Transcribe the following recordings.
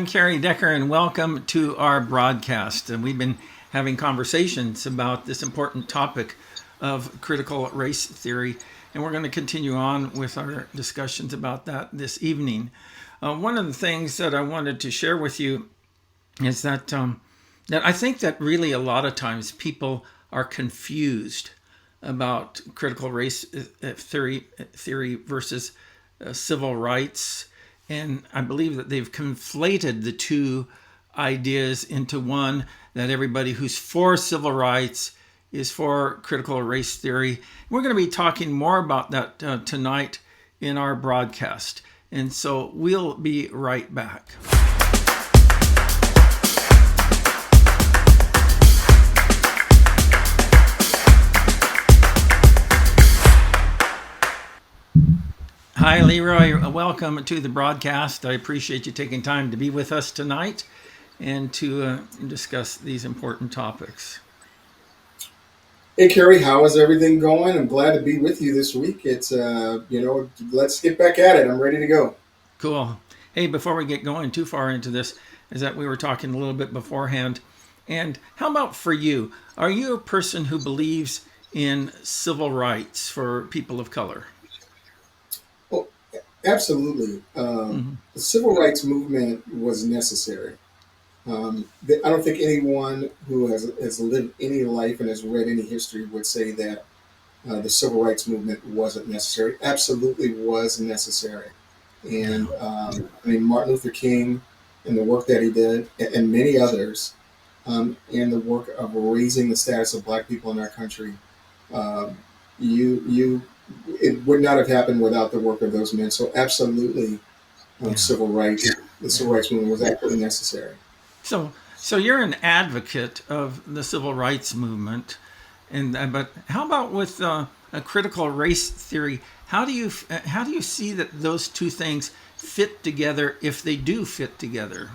I'm Kerry Decker, and welcome to our broadcast. And we've been having conversations about this important topic of critical race theory, and we're going to continue on with our discussions about that this evening. One of the things that I wanted to share with you is that I think that really a lot of times people are confused about critical race theory versus civil rights. And I believe that they've conflated the two ideas into one, that everybody who's for civil rights is for critical race theory. We're going to be talking more about that tonight in our broadcast. And so we'll be right back. Hi, Leroy. Welcome to the broadcast. I appreciate you taking time to be with us tonight and to discuss these important topics. Hey, Kerry, how is everything going? I'm glad to be with you this week. It's, let's get back at it. I'm ready to go. Cool. Hey, before we get going too far into this, is that we were talking a little bit beforehand. And how about for you? Are you a person who believes in civil rights for people of color? Absolutely. The civil rights movement was necessary. I don't think anyone who has lived any life and has read any history would say that the civil rights movement wasn't necessary. Absolutely was necessary. And Martin Luther King and the work that he did, and many others, and the work of raising the status of Black people in our country, it would not have happened without the work of those men. So absolutely, civil rights, the civil rights movement was absolutely necessary. So you're an advocate of the civil rights movement, but how about with a critical race theory? How do you see that those two things fit together, if they do fit together?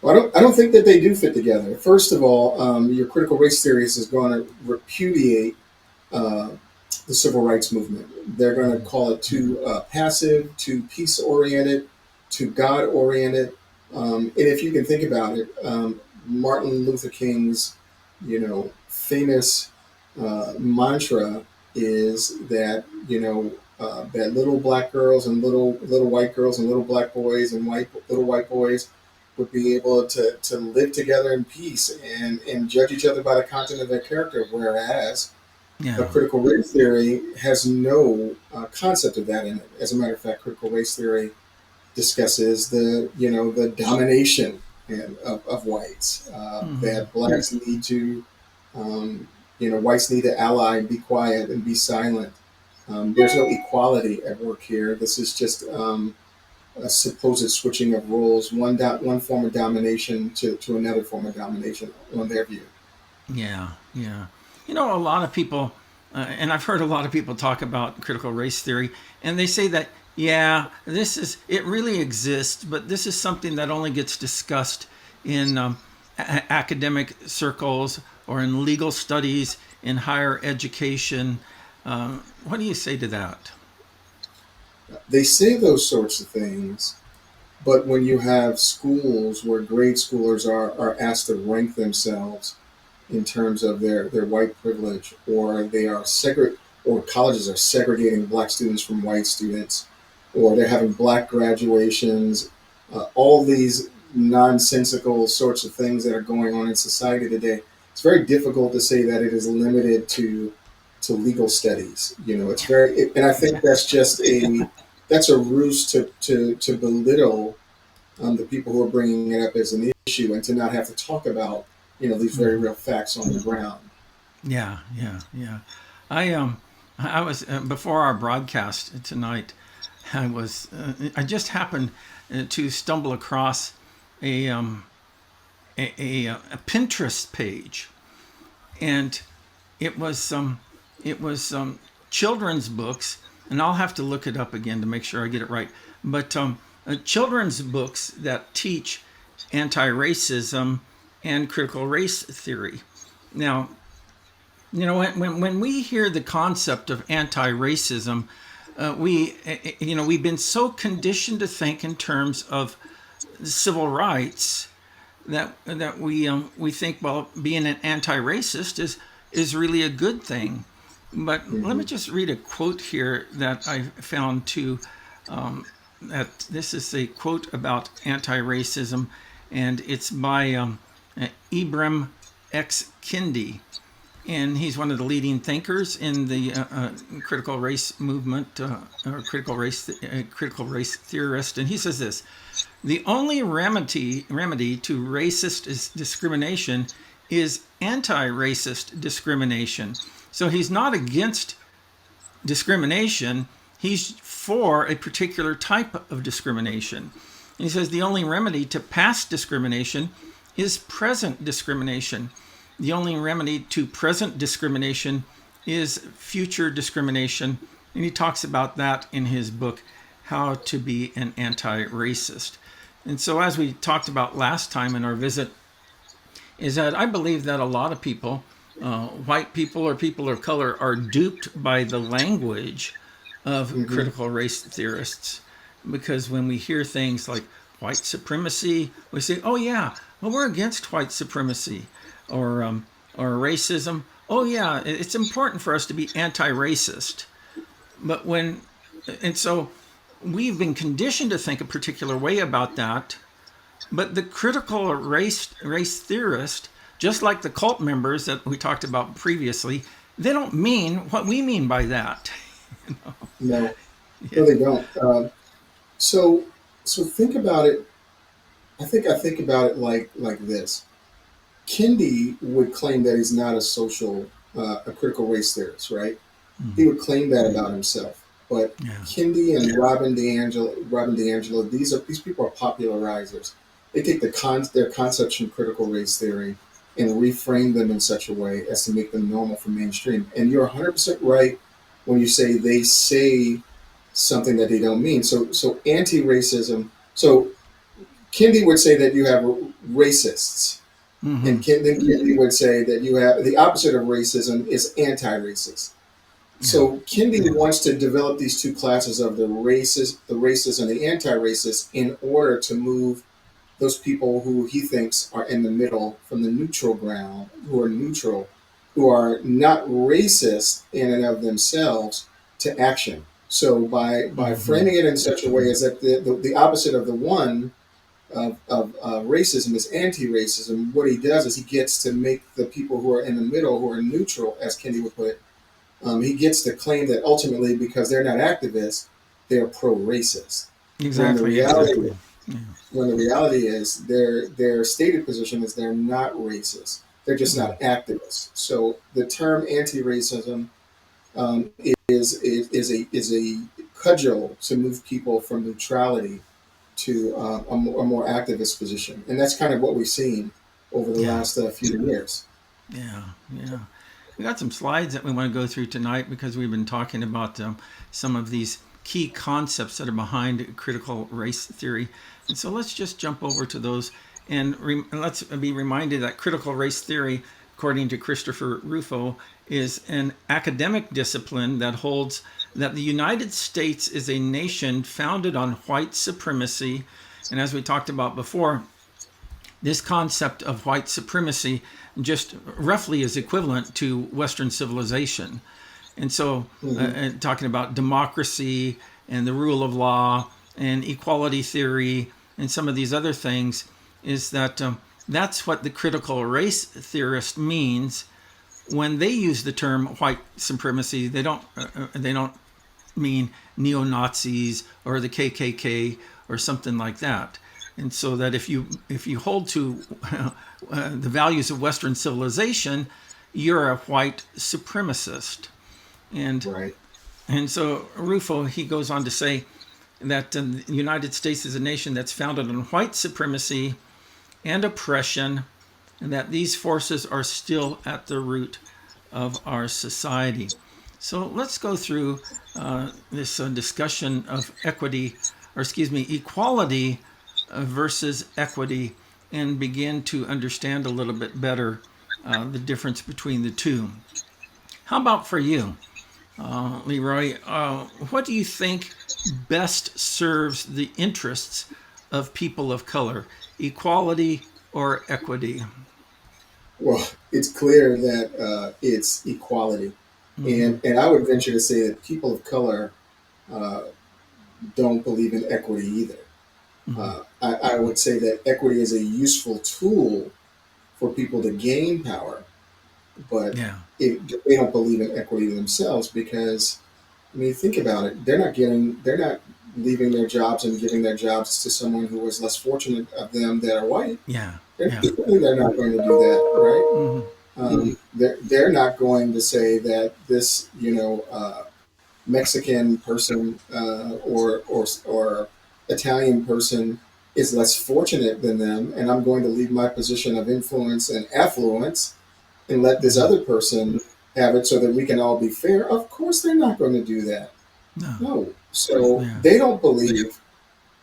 Well, I don't think that they do fit together. First of all, your critical race theorist is going to repudiate the civil rights movement. They're going to call it too passive, too peace-oriented, too God-oriented. And if you can think about it, Martin Luther King's, famous mantra is that, that little Black girls and little white girls and little Black boys and little white boys would be able to live together in peace and judge each other by the content of their character, whereas critical race theory has no concept of that in it. As a matter of fact, critical race theory discusses the domination of whites, that Blacks need to, whites need to ally and be quiet and be silent. There's no equality at work here. This is just a supposed switching of roles, one form of domination to another form of domination on their view. Yeah. A lot of people, and I've heard a lot of people talk about critical race theory, and they say that, it really exists, but this is something that only gets discussed in academic circles or in legal studies, in higher education. What do you say to that? They say those sorts of things, but when you have schools where grade schoolers are asked to rank themselves in terms of their white privilege, or they are or colleges are segregating Black students from white students, or they're having Black graduations, all these nonsensical sorts of things that are going on in society today, it's very difficult to say that it is limited to legal studies. It's and I think that's just a ruse to belittle the people who are bringing it up as an issue, and to not have to talk about these very real facts on the ground. Yeah. I was before our broadcast tonight. I just happened to stumble across a Pinterest page, and it was children's books, and I'll have to look it up again to make sure I get it right. But children's books that teach anti-racism and critical race theory. Now, when we hear the concept of anti-racism, we've been so conditioned to think in terms of civil rights, that we think, well, being an anti-racist is really a good thing. But let me just read a quote here that I found too. That this is a quote about anti-racism, and it's by Ibram X. Kendi, and he's one of the leading thinkers in the critical race movement, or critical race theorist. And he says this: the only remedy to racist discrimination is anti-racist discrimination. So he's not against discrimination. He's for a particular type of discrimination. He says the only remedy to past discrimination is present discrimination. The only remedy to present discrimination is future discrimination. And he talks about that in his book, How to Be an Anti-Racist. And so, as we talked about last time in our visit, is that I believe that a lot of people, white people or people of color, are duped by the language of critical race theorists. Because when we hear things like white supremacy, we say, oh yeah, well, we're against white supremacy. Or racism. Oh yeah, it's important for us to be anti-racist. And so we've been conditioned to think a particular way about that. But the critical race theorist, just like the cult members that we talked about previously, they don't mean what we mean by that. No, they don't. So think about it. I think about it like this. Kendi would claim that he's not a critical race theorist, right? Mm-hmm. He would claim that about himself. But Kendi and Robin DiAngelo, these people are popularizers. They take their concepts from critical race theory and reframe them in such a way as to make them normal for mainstream. And you're 100% right when you say they say something that they don't mean. So anti-racism. So Kendi would say that you have racists. Mm-hmm. And then Kendi would say that you have the opposite of racism is anti-racist. So Kendi wants to develop these two classes of the racist and the anti-racist in order to move those people who he thinks are in the middle from the neutral ground, who are not racist in and of themselves, to action. So by framing it in such a way as that the opposite of the one of racism is anti-racism, what he does is he gets to make the people who are in the middle, who are neutral, as Kendi would put it, he gets to claim that ultimately, because they're not activists, they're pro-racist. Exactly. When the reality is their stated position is they're not racist. They're just not activists. So the term anti-racism is a cudgel to move people from neutrality to a more activist position, and that's kind of what we've seen over the last few years. Yeah. We got some slides that we want to go through tonight because we've been talking about some of these key concepts that are behind critical race theory. And so let's just jump over to those and let's be reminded that critical race theory, according to Christopher Rufo, is an academic discipline that holds that the United States is a nation founded on white supremacy. And as we talked about before, this concept of white supremacy just roughly is equivalent to Western civilization. And so talking about democracy and the rule of law and equality theory and some of these other things, is that that's what the critical race theorist means when they use the term white supremacy. They don't mean neo-Nazis or the KKK or something like that. And so that if you hold to the values of Western civilization, you're a white supremacist. And so Rufo, he goes on to say that the United States is a nation that's founded on white supremacy and oppression, and that these forces are still at the root of our society. So let's go through this discussion of equality versus equity, and begin to understand a little bit better the difference between the two. How about for you, Leroy? What do you think best serves the interests of people of color? Equality or equity? Well, it's clear that it's equality, Mm-hmm. and I would venture to say that people of color uh, don't believe in equity either. Mm-hmm. I would say that equity is a useful tool for people to gain power, but Yeah. they don't believe in equity themselves because, I mean, think about it. They're not leaving their jobs and giving their jobs to someone who was less fortunate of them that are white. Yeah. They're, Yeah. they're not going to do that, right? Mm-hmm. They're not going to say that this, Mexican person or Italian person is less fortunate than them, and I'm going to leave my position of influence and affluence and let this Mm-hmm. other person have it so that we can all be fair. Of course, they're not going to do that. No. No. So Yeah. they don't believe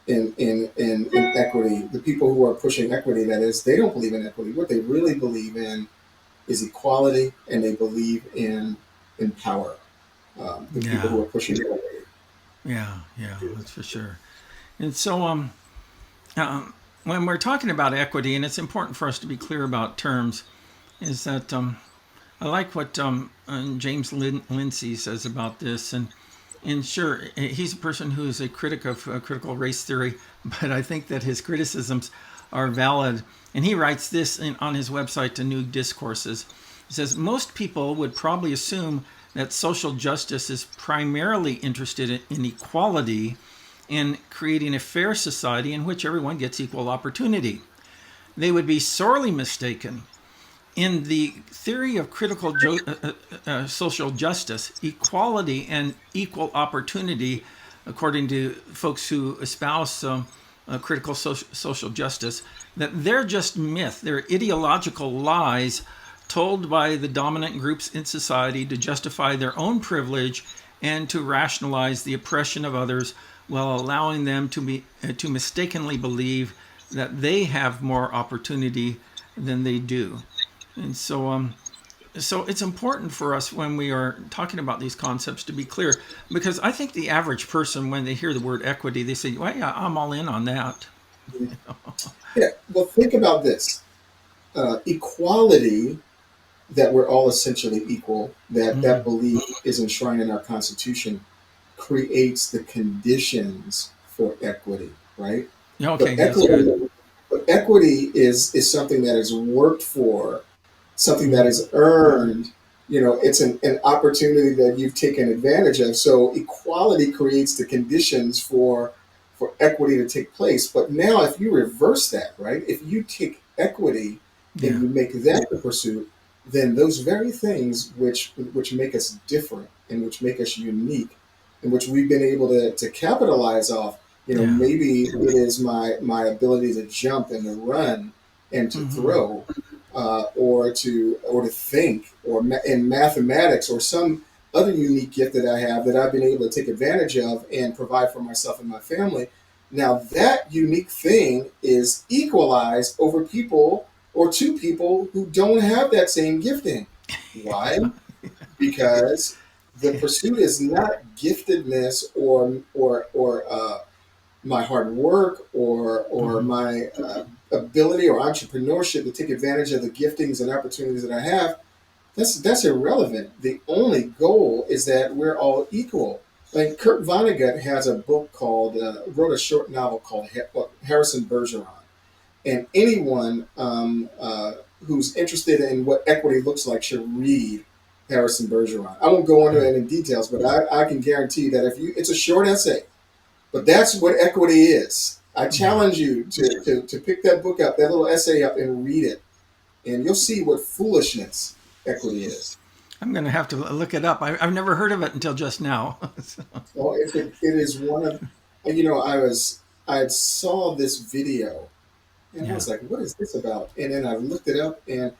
in equity. The people who are pushing equity, that is, they don't believe in equity. What they really believe in is equality, and they believe in power. The people Yeah. who are pushing equity. Yeah. Yeah. That's for sure. And so, um, when we're talking about equity, and it's important for us to be clear about terms, is that I like what James Lindsay says about this, and sure, he's a person who is a critic of critical race theory, but I think that his criticisms are valid. And he writes this on his website to New Discourses. He says, most people would probably assume that social justice is primarily interested in equality and creating a fair society in which everyone gets equal opportunity. They would be sorely mistaken. In the theory of social justice, equality and equal opportunity, according to folks who espouse critical social justice, that they're just myth. They're ideological lies told by the dominant groups in society to justify their own privilege and to rationalize the oppression of others while allowing them to mistakenly believe that they have more opportunity than they do. And so it's important for us when we are talking about these concepts to be clear, because I think the average person, when they hear the word equity, they say, "Well, yeah, I'm all in on that." Yeah. Well, think about this: equality, that we're all essentially equal, that Mm-hmm. belief is enshrined in our Constitution, creates the conditions for equity, right? Okay, But that's good. equity is something that is worked for, something that Mm-hmm. is earned. It's an opportunity that you've taken advantage of. So equality creates the conditions for equity to take place. But now, if you reverse that, right? If you take equity and Yeah. you make that the pursuit, then those very things which make us different and which make us unique, and which we've been able to capitalize off. Yeah. Maybe it is my ability to jump and to run and to Mm-hmm. throw, or to think, in mathematics, or some other unique gift that I have that I've been able to take advantage of and provide for myself and my family. Now that unique thing is equalized over people or two people who don't have that same gifting. Why? Because the pursuit is not giftedness or my hard work or Mm-hmm. my ability or entrepreneurship to take advantage of the giftings and opportunities that I have. That's irrelevant. The only goal is that we're all equal. Like Kurt Vonnegut has a book wrote a short novel called Harrison Bergeron, and anyone who's interested in what equity looks like should read Harrison Bergeron. I won't go into it in details, but I can guarantee that it's a short essay, but that's what equity is. I Yeah. challenge you to pick that book up, that little essay up, and read it, and you'll see what foolishness equity is. I'm going to have to look it up. I've never heard of it until just now. So, Well, it is one of, I saw this video, and I yeah. was like, what is this about? And then I looked it up, and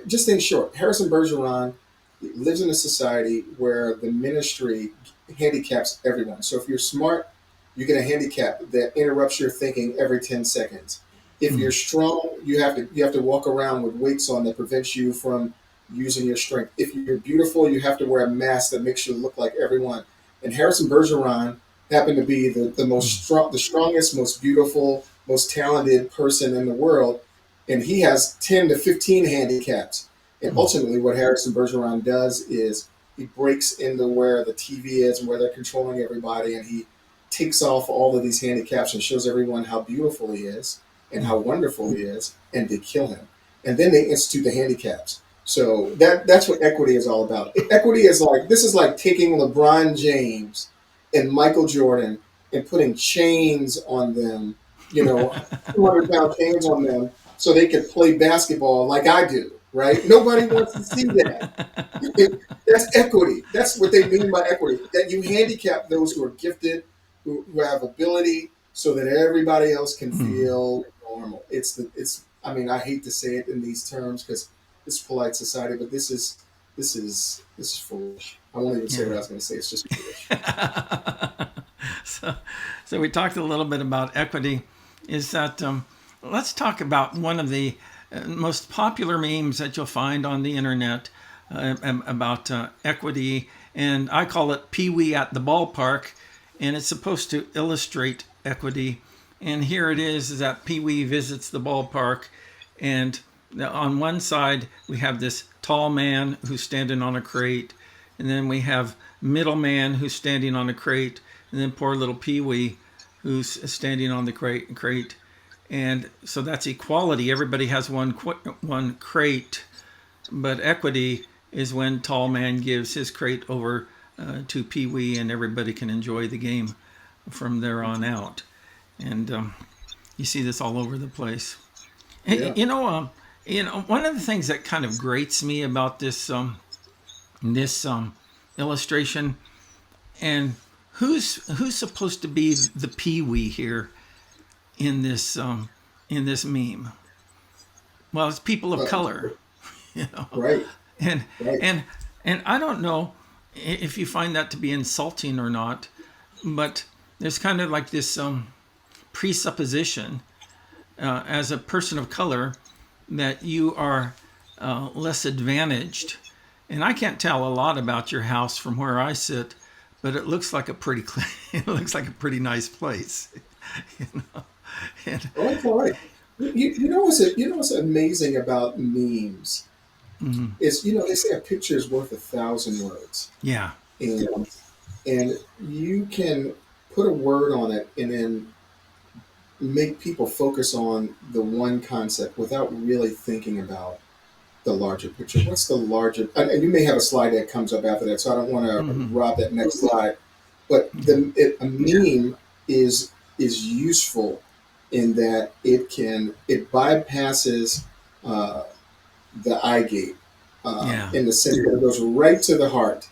just in short, Harrison Bergeron lives in a society where the ministry handicaps everyone. So if you're smart, you get a handicap that interrupts your thinking every 10 seconds. If Mm. you're strong, you have to walk around with weights on that prevents you from using your strength. If you're beautiful, you have to wear a mask that makes you look like everyone. And Harrison Bergeron happen to be the strongest, most beautiful, most talented person in the world, and he has 10 to 15 handicaps. And ultimately, what Harrison Bergeron does is he breaks into where the TV is and where they're controlling everybody, and he takes off all of these handicaps and shows everyone how beautiful he is and how wonderful he is, and they kill him. And then they institute the handicaps. So that's what equity is all about. Equity is like, this is like taking LeBron James and Michael Jordan and putting chains on them, 200-pound chains on them so they can play basketball like I do, right? Nobody wants to see that. That's equity. That's what they mean by equity, that you handicap those who are gifted, who have ability, so that everybody else can feel normal. I mean, I hate to say it in these terms because it's polite society, but this is foolish. I won't even say what I was going to say. It's just foolish. So we talked a little bit about equity. Is that let's talk about one of the most popular memes that you'll find on the internet about equity, and I call it Pee-wee at the ballpark, and it's supposed to illustrate equity. And here it is that Pee-wee visits the ballpark, and on one side we have this tall man who's standing on a crate, and then we have middle man who's standing on a crate, and then poor little Pee-wee who's standing on the crate. And so that's equality. Everybody has one crate, but equity is when tall man gives his crate over to Pee-wee, and everybody can enjoy the game from there on out. And you see this all over the place. And, Yeah. one of the things that kind of grates me about this illustration, and who's supposed to be the Pee-wee here in this meme? Well, it's people of color, Right. and Right. and I don't know if you find that to be insulting or not, but there's kind of like this presupposition as a person of color that you are less advantaged. And I can't tell a lot about your house from where I sit, but it looks like a pretty nice place. And, Oh, it's all right. You know what's amazing about memes is, they say a picture is worth 1,000 words, yeah, and you can put a word on it and then make people focus on the one concept without really thinking about the larger picture. What's the larger? And you may have a slide that comes up after that, so I don't want to rob that next slide. But a meme is useful in that it bypasses the eye gate in the sense that it goes right to the heart,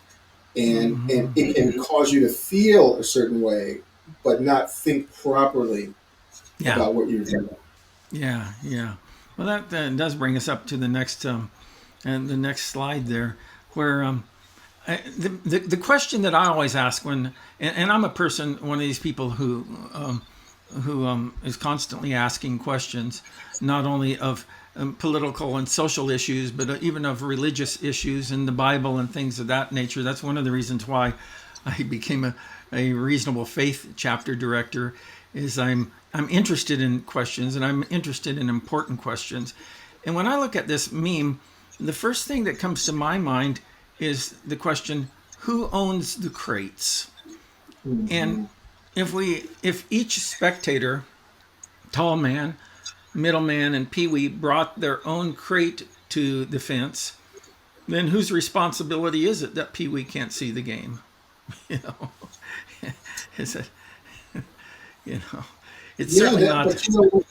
and it can cause you to feel a certain way, but not think properly about what you're doing. Yeah. Well, that does bring us up to the next slide there, where the question that I always ask when, and I'm one of these people who is constantly asking questions, not only of political and social issues, but even of religious issues in the Bible and things of that nature. That's one of the reasons why I became a reasonable faith chapter director. Is I'm interested in questions, and I'm interested in important questions. And when I look at this meme, the first thing that comes to my mind is the question, who owns the crates? And if each spectator, tall man, middle man, and Pee-wee brought their own crate to the fence, then whose responsibility is it that Pee-wee can't see the game? Is it? It's certainly not. But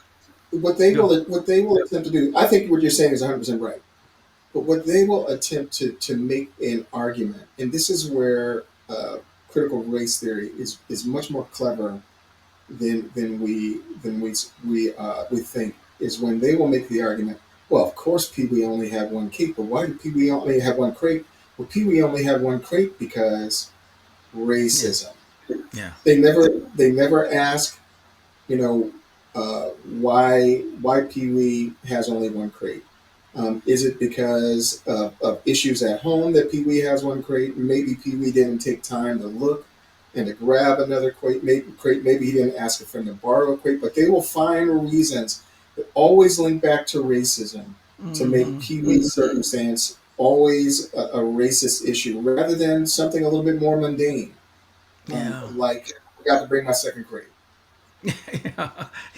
what they will attempt to do. I think what you're saying is 100% right. But what they will attempt to make an argument, and this is where critical race theory is much more clever than we think, is when they will make the argument. Well, of course, Pee-wee only had one crate, but why did Pee-wee only have one crate? Well, Pee-wee only had one crate because racism. Yeah. They never ask, why Pee-wee has only one crate. Is it because of issues at home that Pee-wee has one crate? Maybe Pee-wee didn't take time to look and to grab another crate. Maybe he didn't ask a friend to borrow a crate, but they will find reasons that always link back to racism to make Pee Wee's circumstance always a racist issue rather than something a little bit more mundane. Yeah. Like, I got to bring my second crate.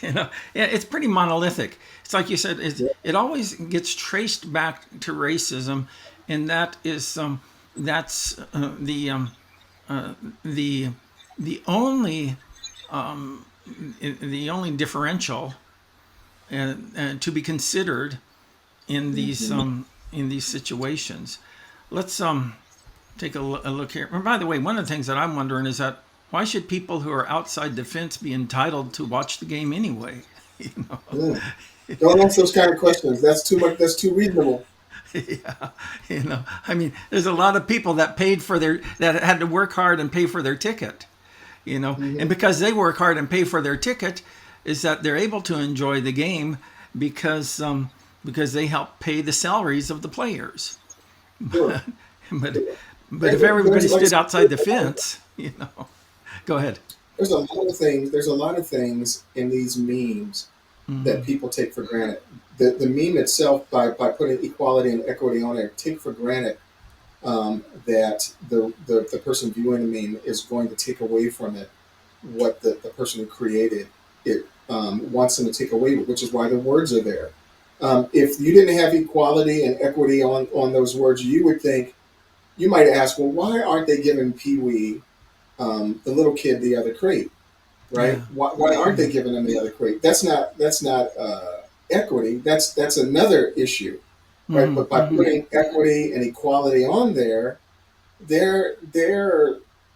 Yeah, it's pretty monolithic. It's like you said, it always gets traced back to racism, and that's the only differential to be considered in these situations. Let's take a look here. And by the way, one of the things that I'm wondering is that why should people who are outside the fence be entitled to watch the game anyway? Don't ask those kind of questions. That's too much. That's too reasonable. Yeah, I mean, there's a lot of people that had to work hard and pay for their ticket, and because they work hard and pay for their ticket, is that they're able to enjoy the game because they help pay the salaries of the players. Sure. But if everybody stood outside the fence, go ahead. There's a lot of things in these memes that people take for granted. The meme itself, by putting equality and equity on it, take for granted that the person viewing the meme is going to take away from it what the person who created it wants them to take away, which is why the words are there. If you didn't have equality and equity on those words, you might ask, well, why aren't they giving Pee Wee, the little kid, the other crate, right? Yeah. Why aren't they giving him the other crate? That's not equity. That's another issue, right? But by putting equity and equality on there, they're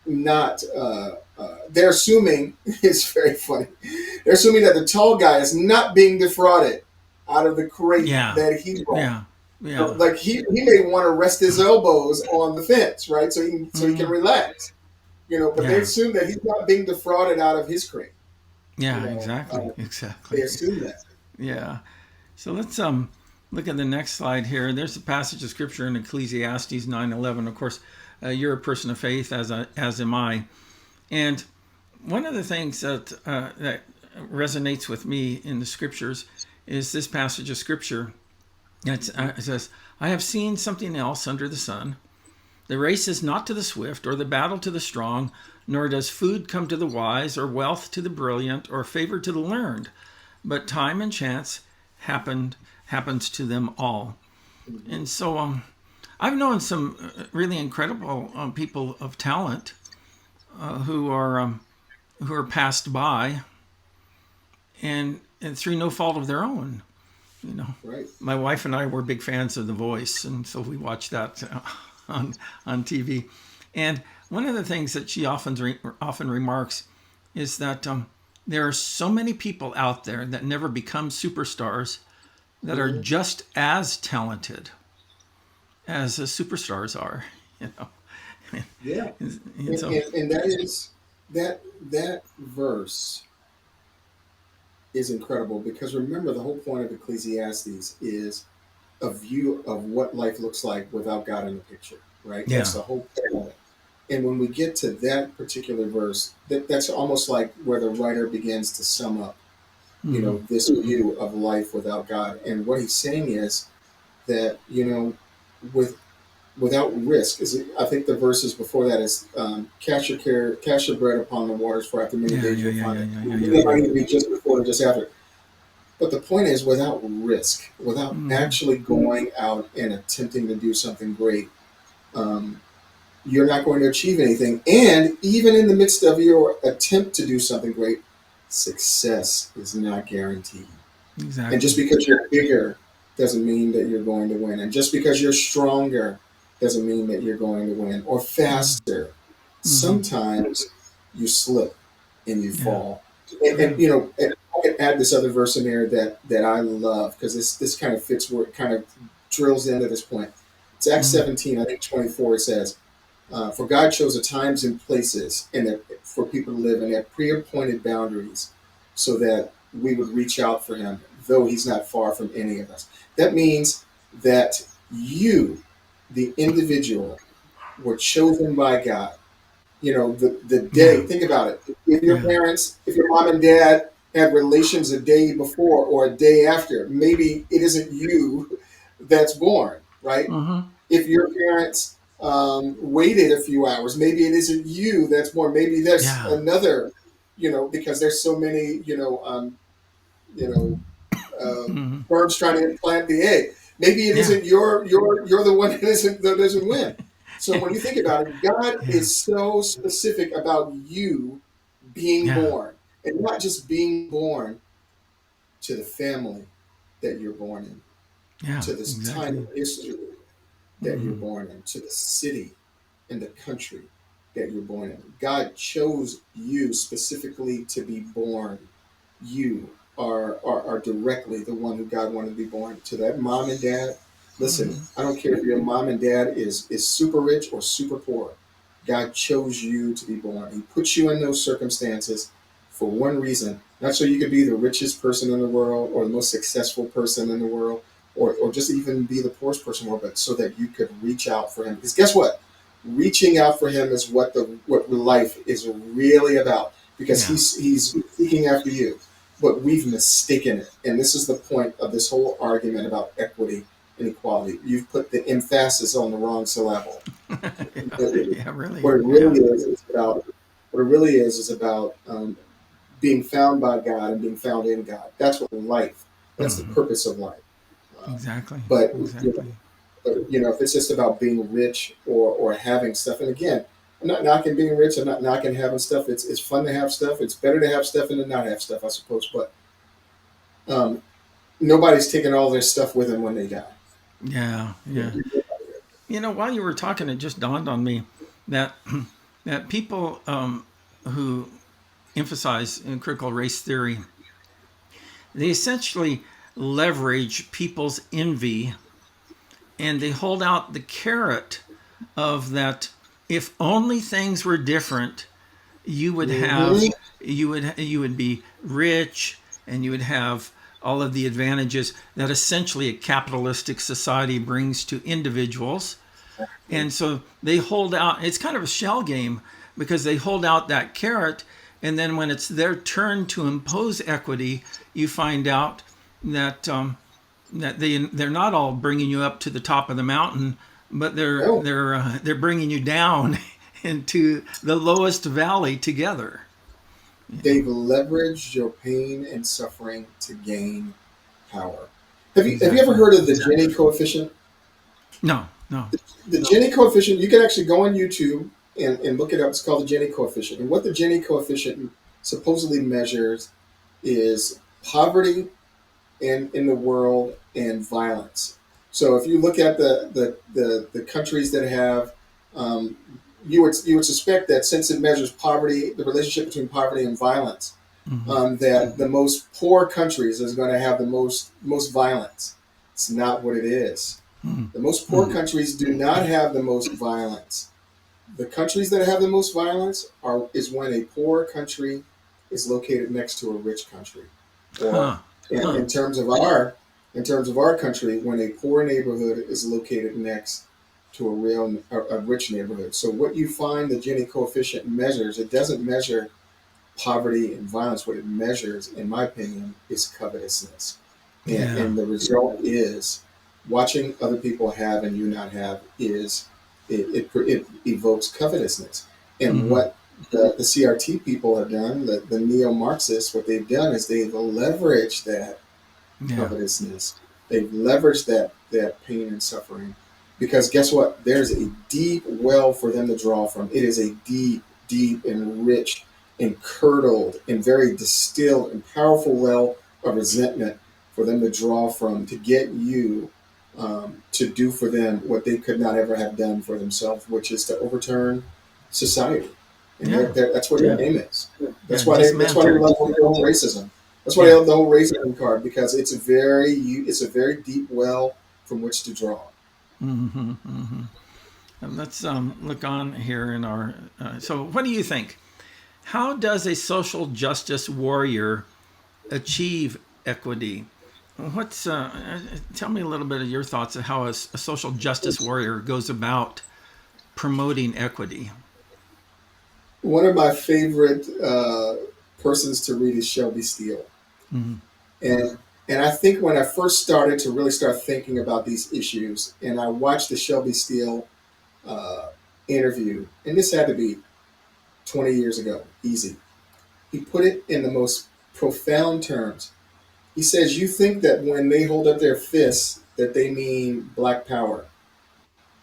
not. They're assuming it's very funny. They're assuming that the tall guy is not being defrauded out of the crate that he bought. Yeah. Yeah. Like he may want to rest his elbows on the fence, right? So he can relax, but they assume that he's not being defrauded out of his crate. Yeah, exactly. They assume that. Yeah. So let's look at the next slide here. There's a passage of scripture in Ecclesiastes 9:11. Of course, you're a person of faith, as am I. And one of the things that resonates with me in the scriptures is this passage of scripture. It says, I have seen something else under the sun. The race is not to the swift, or the battle to the strong, nor does food come to the wise, or wealth to the brilliant, or favor to the learned. But time and chance happens to them all. And so I've known some really incredible people of talent who are passed by, and through no fault of their own. Right. My wife and I were big fans of The Voice, and so we watched that on TV. And one of the things that she often remarks is that there are so many people out there that never become superstars that are just as talented as the superstars are. Yeah. And that verse is incredible, because remember, the whole point of Ecclesiastes is a view of what life looks like without God in the picture, right? Yeah. That's the whole point. And when we get to that particular verse, that's almost like where the writer begins to sum up, this view of life without God. And what he's saying is that, without risk, I think the verses before that is cast your bread upon the waters, for after many days you'll find it. It might even be just before or just after. But the point is, without risk, without actually going out and attempting to do something great, you're not going to achieve anything. And even in the midst of your attempt to do something great, success is not guaranteed. Exactly. And just because you're bigger doesn't mean that you're going to win. And just because you're stronger doesn't mean that you're going to win, or faster. Sometimes you slip and you fall. And I can add this other verse in there that I love, because this kind of fits where it kind of drills into this point. It's Acts 17, I think 24. It says, for God chose the times and places for people to live in their pre-appointed boundaries, so that we would reach out for him, though he's not far from any of us. That means that you, the individual, were chosen by God The day. Yeah. Think about it. If your Yeah. parents, if your mom and dad had relations a day before or a day after, maybe it isn't you that's born, right? Mm-hmm. If your parents waited a few hours, maybe it isn't you that's born. Maybe there's Yeah. another, because there's so many, you know, Mm-hmm. birds trying to implant the egg. Maybe it Yeah. isn't you're the one that doesn't win. So when you think about it, God Yeah. is so specific about you being Yeah. born, and not just being born to the family that you're born in, Yeah. to this time Exactly. of history that you're Mm-hmm. born in, to the city and the country that you're born in. God chose you specifically to be born. You are directly the one who God wanted to be born to. That mom and dad. Listen, Mm-hmm. I don't care if your mom and dad is super rich or super poor. God chose you to be born. He put you in those circumstances for one reason, not so you could be the richest person in the world or the most successful person in the world, or just even be the poorest person in the world, but so that you could reach out for him. Because guess what? Reaching out for him is what life is really about. Because Yeah. he's seeking after you, but we've mistaken it. And this is the point of this whole argument about equity and equality. You've put the emphasis on the wrong syllable. Yeah. Yeah. What Really. it Yeah. really is about what it really is about being found by God and being found in God. That's what life. That's the Mm-hmm. purpose of life. Uh, Exactly. but Exactly. if it's just about being rich or having stuff, and again, I'm not knocking being rich. I'm not knocking having stuff. It's fun to have stuff. It's better to have stuff than to not have stuff, I suppose. But um, nobody's taking all their stuff with them when they die. Yeah. Yeah. While you were talking, it just dawned on me that that people who emphasize in critical race theory, they essentially leverage people's envy, and they hold out the carrot of that if only things were different, you would have Mm-hmm. you would be rich, and you would have all of the advantages that essentially a capitalistic society brings to individuals. And so they hold out, it's kind of a shell game, because they hold out that carrot, and then when it's their turn to impose equity, you find out that that they're not all bringing you up to the top of the mountain, but No, they're bringing you down into the lowest valley together. they've leveraged your pain and suffering to gain power. Have you ever Exactly. heard of the Gini coefficient? No, no. The Gini coefficient, you can actually go on YouTube and look it up. It's called the Gini coefficient. And what the Gini coefficient supposedly measures is poverty in the world and violence. So if you look at the countries that have, um, you would suspect that since it measures poverty, the relationship between poverty and violence, Mm-hmm. that the most poor countries is going to have the most violence. It's not what it is. The most poor Mm-hmm. countries do not have the most violence. The countries that have the most violence is when a poor country is located next to a rich country, or Huh. in terms of our country, when a poor neighborhood is located next to a rich neighborhood. So what you find the Gini coefficient measures, it doesn't measure poverty and violence. What it measures, in my opinion, is covetousness. Yeah. And the result is watching other people have and you not have is it evokes covetousness. And Mm-hmm. what the CRT people have done, the neo-Marxists, what they've done is they've leveraged that Yeah. covetousness. They've leveraged that pain and suffering, because guess what? There's a deep well for them to draw from. It is a deep, deep and rich and curdled and very distilled and powerful well of resentment for them to draw from, to get you to do for them what they could not ever have done for themselves, which is to overturn society. And Yeah. that's what their aim is. Yeah. That's why they Dismantle. love the whole racism. That's why they Yeah. love the whole racism card, because it's a very deep well from which to draw. Mm-hmm. Mm-hmm. Let's look on here in our. So, what do you think? How does a social justice warrior achieve equity? What's Tell me a little bit of your thoughts of how a social justice warrior goes about promoting equity. one of my favorite persons to read is Shelby Steele. Mm-hmm. And and I think when I first started to really start thinking about these issues, and I watched the Shelby Steele uh, interview, and this had to be 20 years ago, easy. He put it in the most profound terms. He says, "You think that when they hold up their fists, that they mean black power?"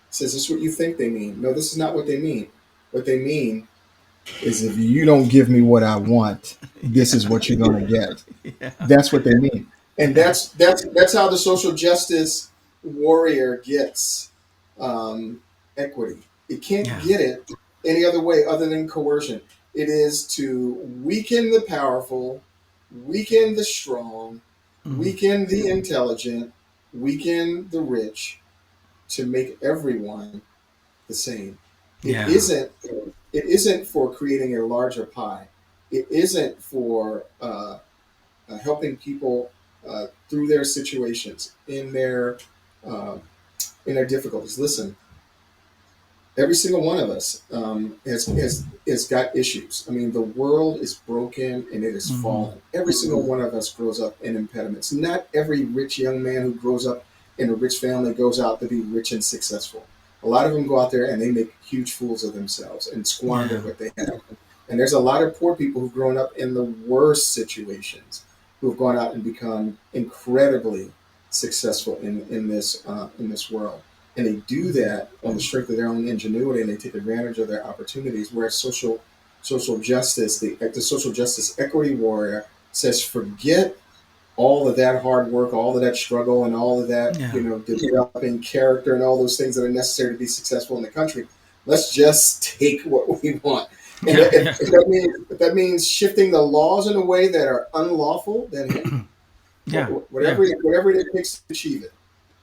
He says, "This is what you think they mean. No, this is not what they mean. What they mean is if you don't give me what I want, this is what you're going to get." Yeah. That's what they mean, and Yeah. that's how the social justice warrior gets equity. It can't Yeah. get it any other way other than coercion. It is to weaken the powerful, weaken the strong, Mm-hmm. weaken the intelligent, weaken the rich, to make everyone the same. It Yeah. isn't. It isn't for creating a larger pie. It isn't for helping people through their situations, uh, in their difficulties. Listen, every single one of us has got issues. I mean, the world is broken and it is Mm-hmm. fallen. Every single one of us grows up in impediments. Not every rich young man who grows up in a rich family goes out to be rich and successful. A lot of them go out there and they make huge fools of themselves and squander Yeah. what they have. And there's a lot of poor people who've grown up in the worst situations who've gone out and become incredibly successful in this world, and they do that on the strength of their own ingenuity, and they take advantage of their opportunities. Whereas social justice, the social justice equity warrior says, forget all of that hard work, all of that struggle, and all of that Yeah. developing character and all those things that are necessary to be successful in the country. Let's just take what we want. And Yeah. Yeah. if that means shifting the laws in a way that are unlawful, then hey, Yeah. Yeah. whatever it takes to achieve it.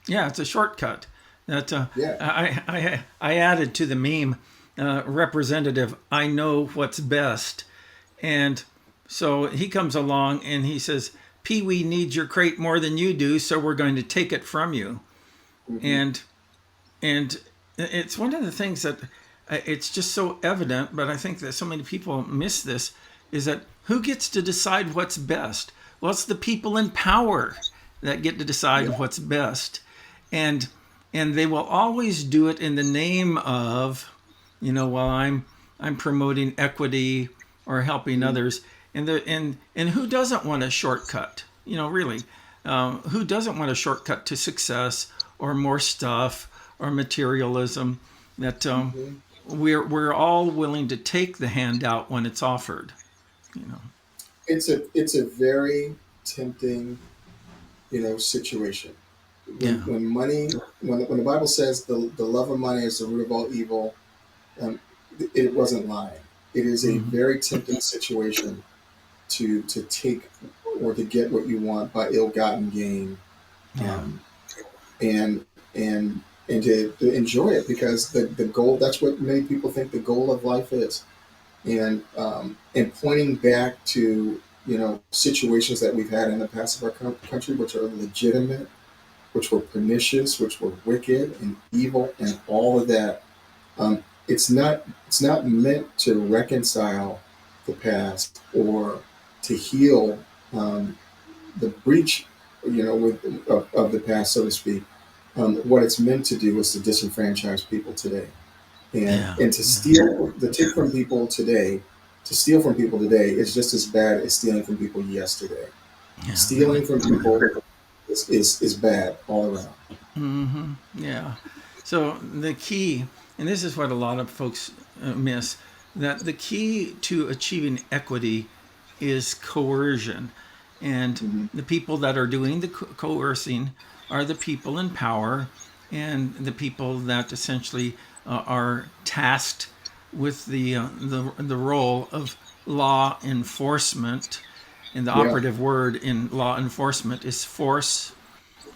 Yeah. It's a shortcut. That Yeah. I added to the meme, representative. I know what's best, and so he comes along and he says, "Pee Wee needs your crate more than you do, so we're going to take it from you." Hmm. And and it's one of the things that it's just so evident, but I think that so many people miss this, is that who gets to decide what's best? Well, it's the people in power that get to decide Yeah. what's best, and they will always do it in the name of, well, I'm promoting equity or helping Mhm. others, and who doesn't want a shortcut? Really, who doesn't want a shortcut to success or more stuff or materialism? That Mhm. we're all willing to take the handout when it's offered. You know. It's a very tempting, situation. When Yeah. when money when the Bible says the love of money is the root of all evil, um, it wasn't lying. It is a Hmm. very tempting situation to take or to get what you want by ill-gotten gain, Yeah. um, and and to enjoy it, because the goal, that's what many people think the goal of life is. And pointing back to situations that we've had in the past of our country, which are legitimate, which were pernicious, which were wicked and evil, and all of that. It's not meant to reconcile the past or to heal the breach, of the past, so to speak. What it's meant to do is to disenfranchise people today, and Yeah. and to take from people today. To steal from people today is just as bad as stealing from people yesterday. Yeah. Really. Stealing from people is bad all around. Hmm. Yeah. So the key, and this is what a lot of folks miss, that the key to achieving equity is coercion. And Hmm. the people that are doing the coercing are the people in power and the people that essentially are tasked with the role of law enforcement. And the Yeah. operative word in law enforcement is force,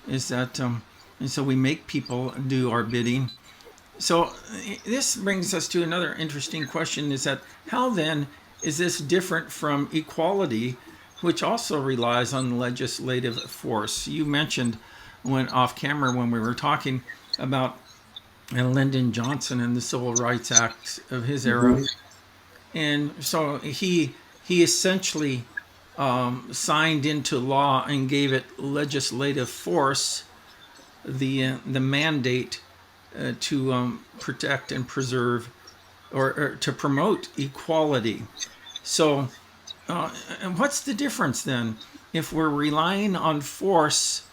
is that and so we make people do our bidding. So this brings us to another interesting question, is that how then is this different from equality, which also relies on legislative force? You mentioned when off camera, when we were talking about Lyndon Johnson and the Civil Rights Acts of his era, Hmm. And so he essentially signed into law and gave it legislative force, the mandate to protect and preserve, or to promote equality. So, and what's the difference then if we're relying on force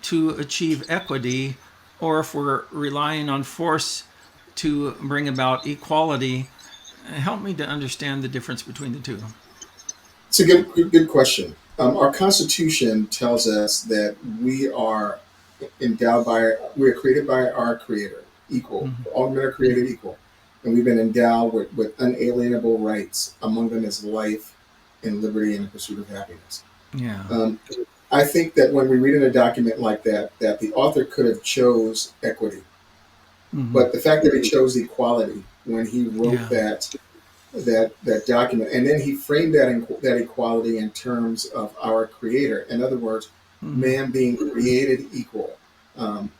to achieve equity, or if we're relying on force to bring about equality? Help me to understand the difference between the two. It's a good question. Our Constitution tells us that we are created by our Creator, equal. Mm-hmm. All men are created equal, and we've been endowed with unalienable rights. Among them is life and liberty and the pursuit of happiness. Yeah. I think that when we read in a document like that, that the author could have chose equity, Mm-hmm. but the fact that he chose equality when he wrote Yeah. that document, and then he framed that equality in terms of our Creator. In other words, Mm-hmm. man being created equal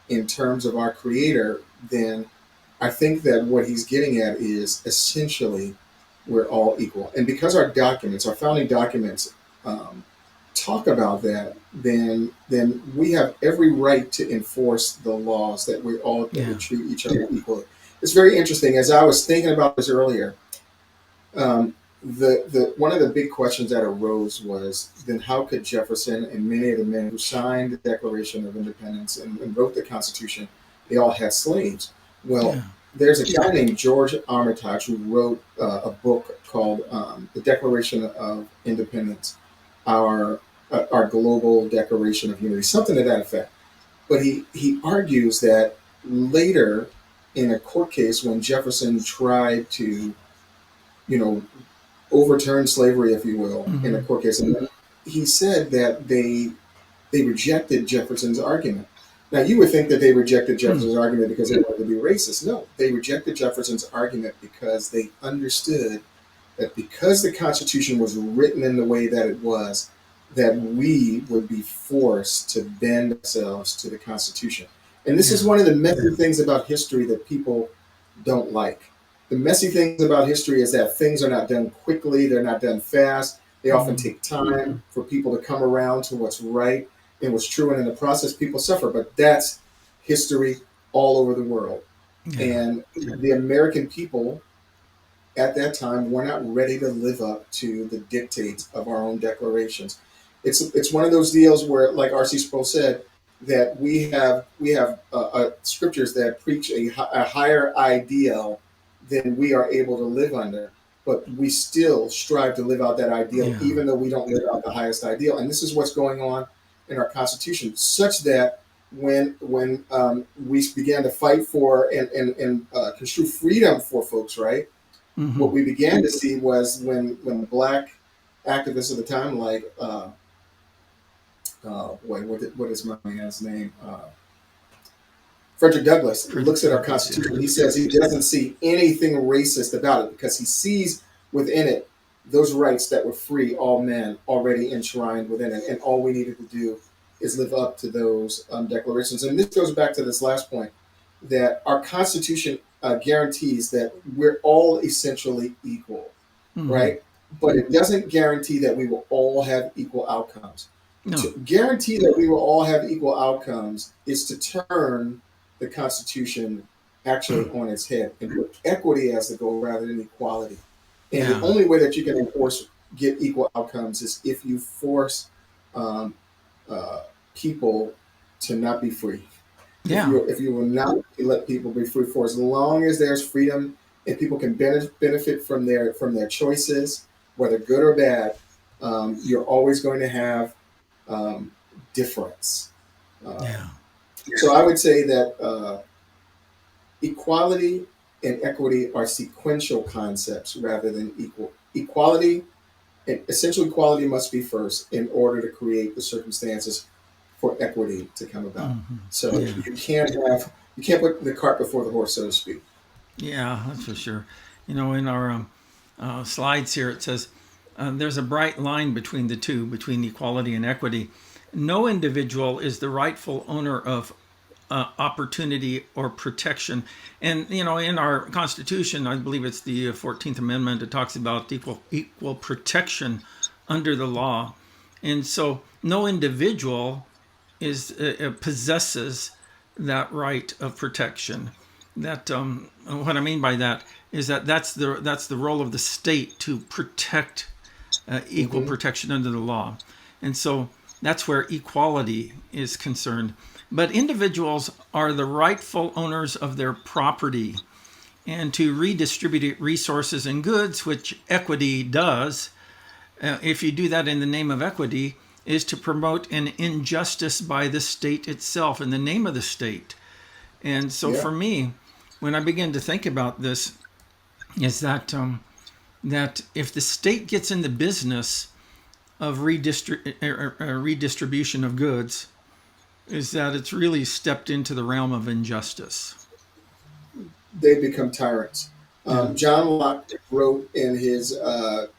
in terms of our Creator. Then I think that what he's getting at is essentially we're all equal, and because our founding documents, talk about that, then we have every right to enforce the laws that we Yeah. treat each other equally. It's very interesting. As I was thinking about this earlier, the one of the big questions that arose was, then how could Jefferson and many of the men who signed the Declaration of Independence and wrote the Constitution, they all had slaves? Well, Yeah. there's a guy named George Armitage who wrote a book called The Declaration of Independence, our global declaration of unity, something to that effect. But he argues that later in a court case when Jefferson tried to, you know, overturn slavery, if you will, in a Mm-hmm. court case, and he said that they rejected Jefferson's argument. Now, you would think that they rejected Mm-hmm. Jefferson's argument because they wanted to be racist. No, they rejected Jefferson's argument because they understood that because the Constitution was written in the way that it was, that we would be forced to bend ourselves to the Constitution. And this is Yeah. one of the messy things about history that people don't like. The messy things about history is that things are not done quickly, they're not done fast. They often Mm-hmm. take time for people to come around to what's right and what's true. And in the process, people suffer. But that's history all over the world. Yeah. And the American people at that time were not ready to live up to the dictates of our own declarations. It's one of those deals where, like R.C. Sproul said, that we have scriptures that preach a higher ideal than we are able to live under, but we still strive to live out that ideal, Yeah. even though we don't live out the highest ideal. And this is what's going on in our Constitution, such that when we began to fight for and construe freedom for folks, right? Mm-hmm. What we began to see was when the black activists of the time, like what is my man's name? Frederick Douglass Frederick looks at our Douglass. Yeah. Constitution. He says he doesn't see anything racist about it because he sees within it those rights that would free all men already enshrined within it, and all we needed to do is live up to those declarations. And this goes back to this last point that our Constitution guarantees that we're all essentially equal, Mm-hmm. right? But it doesn't guarantee that we will all have equal outcomes. No. To guarantee that we will all have equal outcomes is to turn the Constitution actually on its head and put equity as the goal rather than equality. And the Yeah. only way that you can get equal outcomes is if you force um, people to not be free. Yeah. If you will not let people be free for as long as there's freedom and people can benefit from their choices, whether good or bad, you're always going to have um, difference. Um, Yeah. so I would say that equality and equity are sequential concepts rather than equal. Equality, and essential equality must be first in order to create the circumstances for equity to come about. Mm-hmm. So Yeah. you can't put the cart before the horse, so to speak. Yeah, that's for sure. In our slides here, it says there's a bright line between the two, between equality and equity. No individual is the rightful owner of opportunity or protection. And, in our Constitution, I believe it's the 14th Amendment, it talks about equal protection under the law. And so no individual possesses that right of protection. That what I mean by that is that's the role of the state to protect equal protection under the law. And so that's where equality is concerned. But individuals are the rightful owners of their property, and to redistribute resources and goods, which equity does, if you do that in the name of equity, is to promote an injustice by the state itself, in the name of the state. And so for me, when I begin to think about this, is that that if the state gets in the business of redistribution of goods, is that it's really stepped into the realm of injustice. They become tyrants. John Locke wrote in his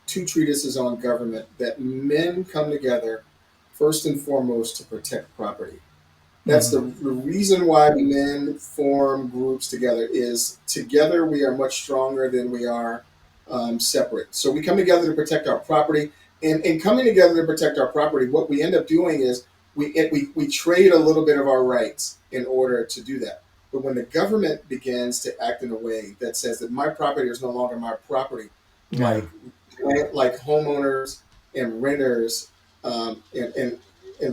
2 treatises on government that men come together first and foremost to protect property. That's the reason why men form groups together, is together we are much stronger than we are separate. So we come together to protect our property. And in coming together to protect our property, what we end up doing is we trade a little bit of our rights in order to do that. But when the government begins to act in a way that says that my property is no longer my property, like homeowners and renters and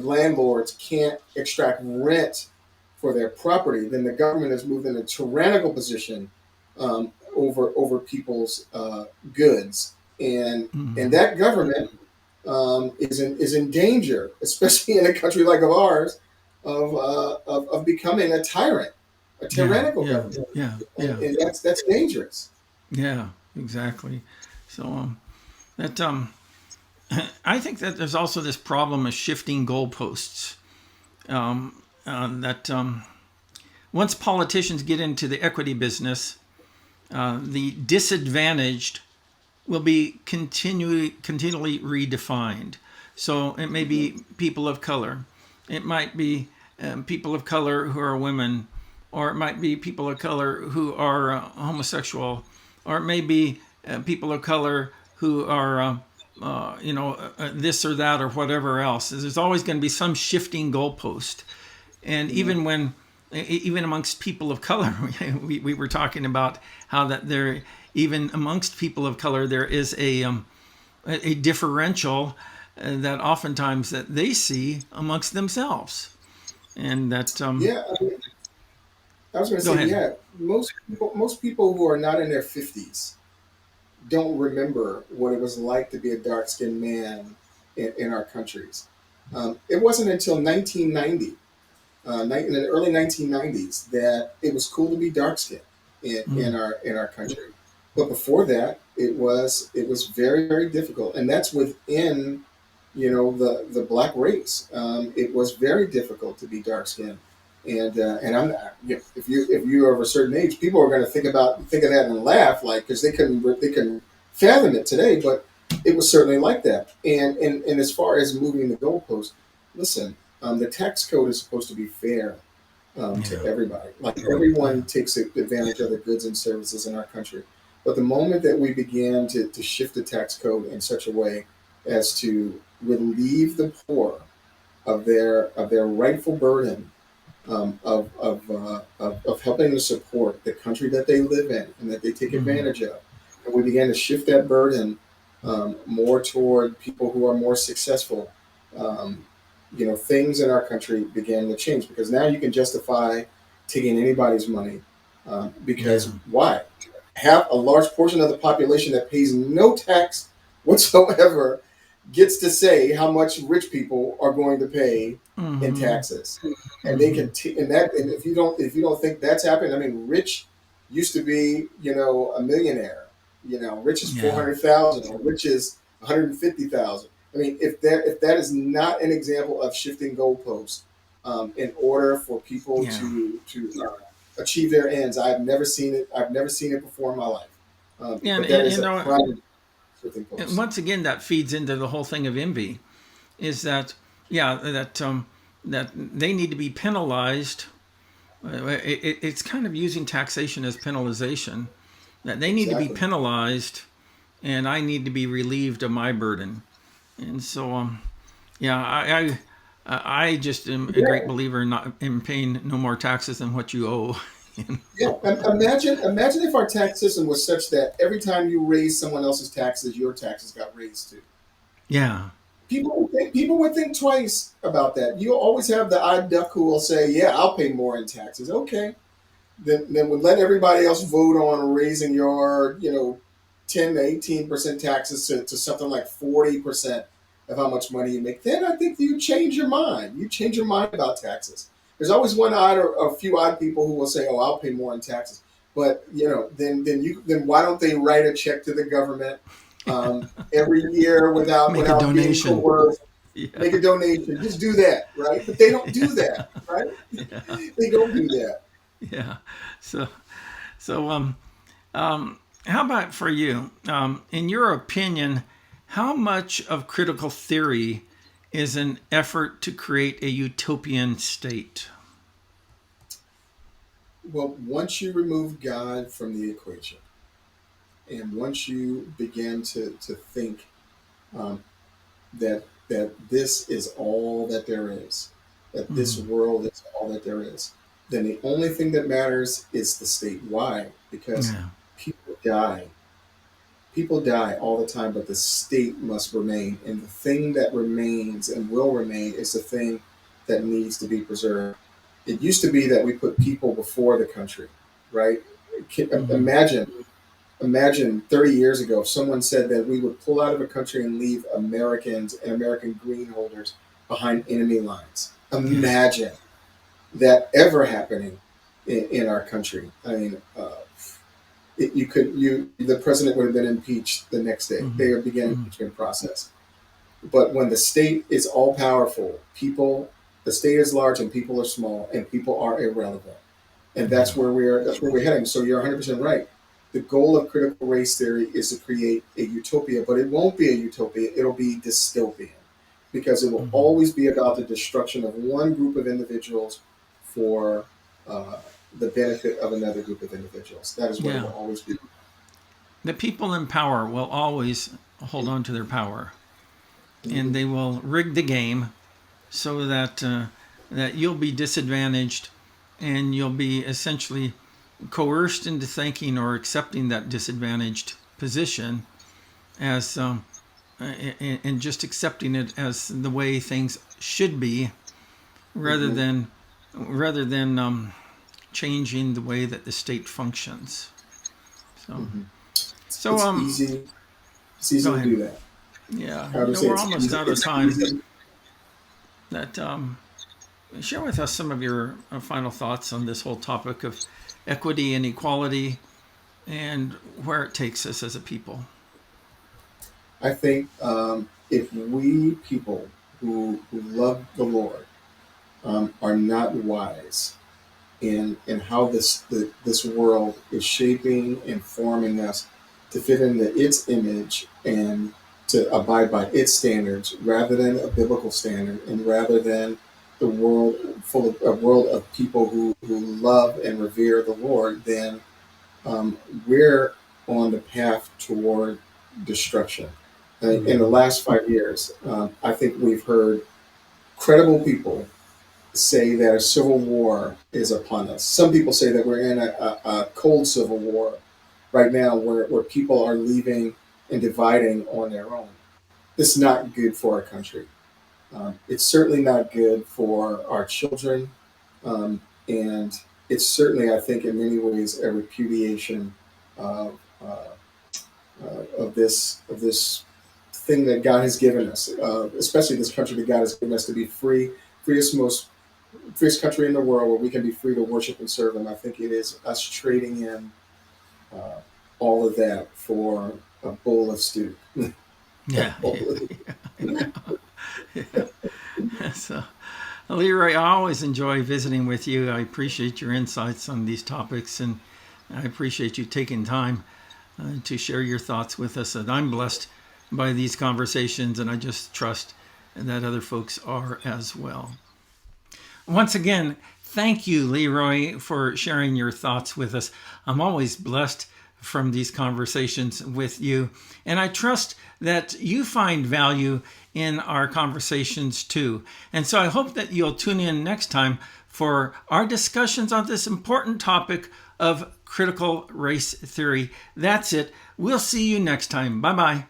landlords can't extract rent for their property, then the government has moved in a tyrannical position over people's goods, and that government is in danger, especially in a country like ours, of becoming a tyrannical government. And that's dangerous. Yeah, exactly. So I think that there's also this problem of shifting goalposts. Once politicians get into the equity business, the disadvantaged will be continually redefined. So it may be people of color. It might be people of color who are women, or it might be people of color who are homosexual, or it may be people of color who are this or that or whatever else. There's always going to be some shifting goalpost. And even amongst people of color, we were talking about how that there, even amongst people of color, there is a differential that oftentimes that they see amongst themselves. And that I was going to say, most people who are not in their 50s don't remember what it was like to be a dark-skinned man in our countries. It wasn't until 1990, in the early 1990s, that it was cool to be dark-skinned in our country. But before that, it was very, very difficult, and that's within the black race. It was very difficult to be dark-skinned. And I'm if you're of a certain age, people are going to think of that and laugh, because they couldn't fathom it today, but it was certainly like that. And as far as moving the goalpost, listen, the tax code is supposed to be fair to everybody. Like, everyone takes advantage of the goods and services in our country. But the moment that we began to shift the tax code in such a way as to relieve the poor of their rightful burden of helping to support the country that they live in and that they take advantage of. And we began to shift that burden more toward people who are more successful. Things in our country began to change, because now you can justify taking anybody's money because why? Have a large portion of the population that pays no tax whatsoever gets to say how much rich people are going to pay in taxes, and they can. And if you don't think that's happening, I mean, rich used to be a millionaire. Rich is 400,000, or rich is 150,000. I mean, if that is not an example of shifting goalposts in order for people to achieve their ends, I've never seen it. I've never seen it before in my life. But that is a prime shifting goalpost. And once again, that feeds into the whole thing of envy. Is that that they need to be penalized It's kind of using taxation as penalization. That they need to be Exactly. penalized, and I need to be relieved of my burden. And so, yeah, I just am a great Yeah. believer in not in paying no more taxes than what you owe. Yeah. Imagine if our tax system was such that every time you raise someone else's taxes, your taxes got raised too. Yeah. People would think twice about that. You always have the odd duck who will say, "Yeah, I'll pay more in taxes." Okay, then would let everybody else vote on raising your 10 to 18% taxes to something like 40% of how much money you make. Then I think you change your mind. You change your mind about taxes. There's always one odd or a few odd people who will say, "Oh, I'll pay more in taxes." But then why don't they write a check to the government every year Make a without being donation. coerced? Yeah. Make a donation. Just do that, right? But they don't do that, right? Yeah. They don't do that. Yeah. So, so how about for you? In your opinion, how much of critical theory is an effort to create a utopian state? Well, once you remove God from the equation, and once you begin to think um, that this is all that there is, that this Mm. world is all that there is, then the only thing that matters is the state. Why? Because Yeah. people die. People die all the time, but the state must remain. And the thing that remains and will remain is the thing that needs to be preserved. It used to be that we put people before the country, right? Hmm. Imagine 30 years ago if someone said that we would pull out of a country and leave Americans and American green holders behind enemy lines. Yeah. Imagine that ever happening in our country. I mean, the president would have been impeached the next day. Hmm. They would begin Hmm. impeachment process. But when the state is all powerful, the state is large and people are small, and people are irrelevant, and Yeah. that's where we're heading. So you're 100% right. The goal of critical race theory is to create a utopia, but it won't be a utopia. It'll be dystopian because it will Hmm. always be about the destruction of one group of individuals for uh, the benefit of another group of individuals. That is what it will Yeah. always be. The people in power will always hold on to their power, and Mhm. they will rig the game so that that you'll be disadvantaged, and you'll be essentially coerced into thinking or accepting that disadvantaged position as and just accepting it as the way things should be, rather Mhm. than rather than changing the way that the state functions. So, Mhm. so It's easy. It's easy go to ahead. do that. Yeah, I would say we're it's almost easy. out of It's time. easy. That share with us some of your final thoughts on this whole topic of equity and equality and where it takes us as a people. I think if we people who love the Lord are not wise in how this world is shaping and forming us to fit into its image and to abide by its standards rather than a biblical standard and rather than the world full of a world of people who love and revere the Lord, then we're on the path toward destruction. In the Mm-hmm. last 5 years, I think we've heard credible people say that a civil war is upon us. Some people say that we're in a cold civil war right now where people are leaving and dividing on their own. This is not good for our country. It's certainly not good for our children. And it's certainly, I think, in many ways, a repudiation of, of this thing that God has given us, especially this country that God has given us to be free, freest freest country in the world where we can be free to worship and serve Him. I think it is us trading in uh, all of that for a bowl of stew. Yeah, yeah. So, Leroy, I always enjoy visiting with you. I appreciate your insights on these topics, and I appreciate you taking time to share your thoughts with us. And I'm blessed by these conversations, and I just trust that other folks are as well. Once again, Thank you, Leroy, for sharing your thoughts with us. I'm always blessed from these conversations with you, and I trust that you find value in our conversations too. And so I hope that you'll tune in next time for our discussions on this important topic of critical race theory. That's it. We'll see you next time. Bye-bye.